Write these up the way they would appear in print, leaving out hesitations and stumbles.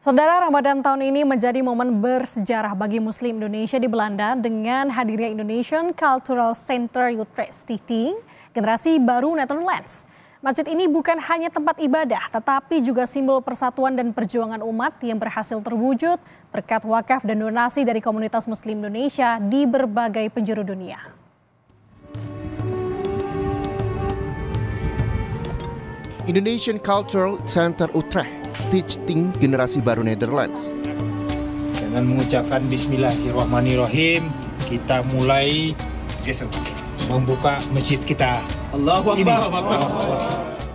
Saudara, Ramadan tahun ini menjadi momen bersejarah bagi Muslim Indonesia di Belanda dengan hadirnya Indonesian Cultural Center Utrecht Stichting Generasi Baru Netherlands. Masjid ini bukan hanya tempat ibadah, tetapi juga simbol persatuan dan perjuangan umat yang berhasil terwujud berkat wakaf dan donasi dari komunitas Muslim Indonesia di berbagai penjuru dunia. Indonesian Cultural Center Utrecht Stichting Generasi Baru Netherlands. Dengan mengucapkan Bismillahirrahmanirrahim, kita mulai membuka masjid kita. Allahu Akbar.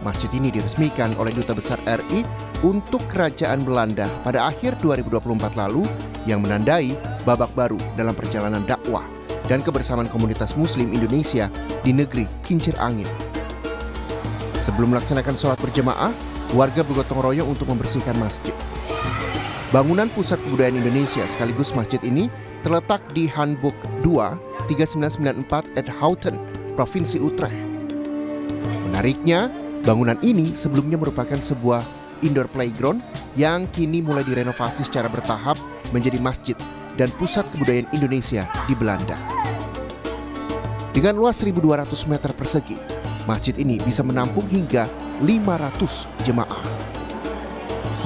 Masjid ini diresmikan oleh Duta Besar RI untuk Kerajaan Belanda pada akhir 2024 lalu yang menandai babak baru dalam perjalanan dakwah dan kebersamaan komunitas Muslim Indonesia di negeri kincir angin. Sebelum melaksanakan sholat berjamaah, warga bergotong royong untuk membersihkan masjid. Bangunan Pusat Kebudayaan Indonesia sekaligus masjid ini terletak di Handboek 2 3994 at Houten, Provinsi Utrecht. Menariknya, bangunan ini sebelumnya merupakan sebuah indoor playground yang kini mulai direnovasi secara bertahap menjadi masjid dan pusat kebudayaan Indonesia di Belanda. Dengan luas 1.200 meter persegi, masjid ini bisa menampung hingga 500 jemaah.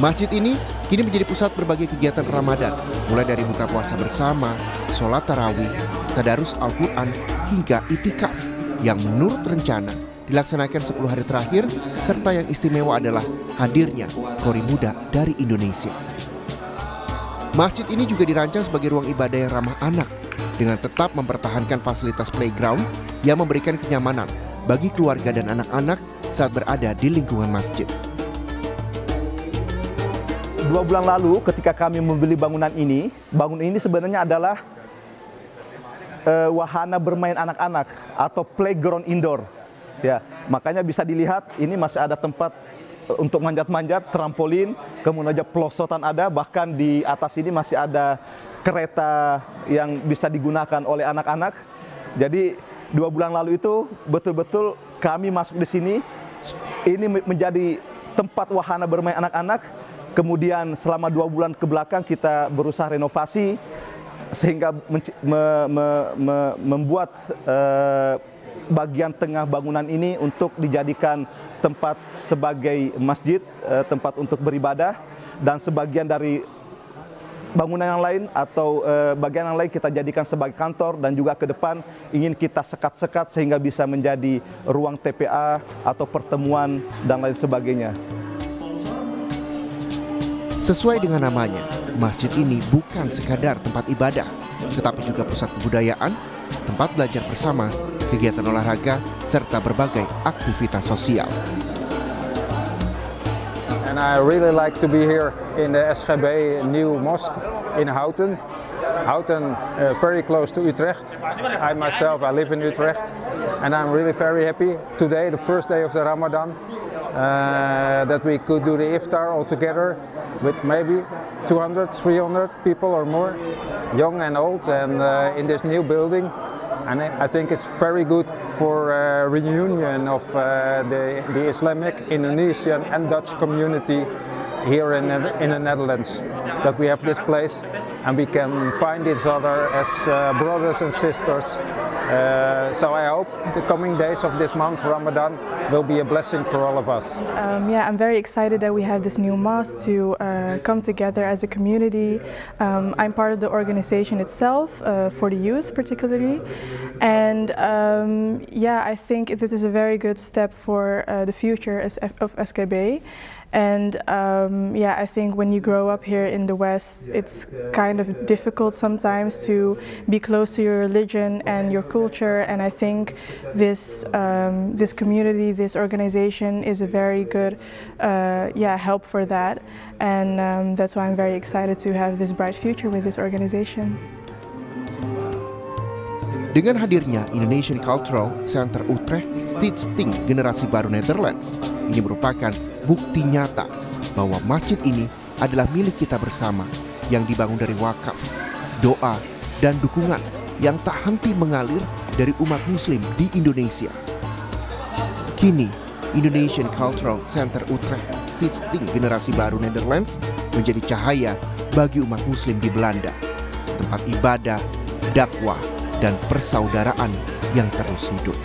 Masjid ini kini menjadi pusat berbagai kegiatan Ramadan, mulai dari buka puasa bersama, sholat tarawih, tadarus Al-Quran, hingga itikaf yang menurut rencana dilaksanakan 10 hari terakhir, serta yang istimewa adalah hadirnya kori muda dari Indonesia. Masjid ini juga dirancang sebagai ruang ibadah yang ramah anak, dengan tetap mempertahankan fasilitas playground yang memberikan kenyamanan bagi keluarga dan anak-anak saat berada di lingkungan masjid. 2 bulan lalu ketika kami membeli bangunan ini sebenarnya adalah wahana bermain anak-anak atau playground indoor. Ya, makanya bisa dilihat ini masih ada tempat untuk manjat-manjat, trampolin, kemudian aja pelosotan ada, bahkan di atas ini masih ada kereta yang bisa digunakan oleh anak-anak. Jadi 2 bulan lalu itu betul-betul kami masuk di sini. Ini menjadi tempat wahana bermain anak-anak. Kemudian selama 2 bulan ke belakang kita berusaha renovasi sehingga membuat bagian tengah bangunan ini untuk dijadikan tempat sebagai masjid, tempat untuk beribadah, dan sebagian dari bangunan yang lain atau bagian yang lain kita jadikan sebagai kantor, dan juga ke depan ingin kita sekat-sekat sehingga bisa menjadi ruang TPA atau pertemuan dan lain sebagainya. Sesuai dengan namanya, masjid ini bukan sekadar tempat ibadah, tetapi juga pusat kebudayaan, tempat belajar bersama, kegiatan olahraga, serta berbagai aktivitas sosial. And I really like to be here in the SGB new mosque in Houten. Houten, very close to Utrecht. I myself, I live in Utrecht, and I'm really very happy today, the first day of the Ramadan, that we could do the iftar all together with maybe 200, 300 people or more, young and old, and in this new building. And I think it's very good for a reunion of the Islamic, Indonesian and Dutch community here in the Netherlands, that we have this place and we can find each other as brothers and sisters. So I hope the coming days of this month, Ramadan, will be a blessing for all of us. Yeah, I'm very excited that we have this new mosque to come together as a community. I'm part of the organization itself, for the youth particularly. And yeah, I think this is a very good step for the future of SKB. And yeah, I think when you grow up here in the West, it's kind of difficult sometimes to be close to your religion and your culture. And I think this this community, this organization, is a very good yeah, help for that. And that's why I'm very excited to have this bright future with this organization. Dengan hadirnya Indonesian Cultural Center Utrecht Stichting Generasi Baru Netherlands, ini merupakan bukti nyata bahwa masjid ini adalah milik kita bersama yang dibangun dari wakaf, doa, dan dukungan yang tak henti mengalir dari umat Muslim di Indonesia. Kini, Indonesian Cultural Center Utrecht Stichting Generasi Baru Netherlands menjadi cahaya bagi umat Muslim di Belanda, tempat ibadah, dakwah, dan persaudaraan yang terus hidup.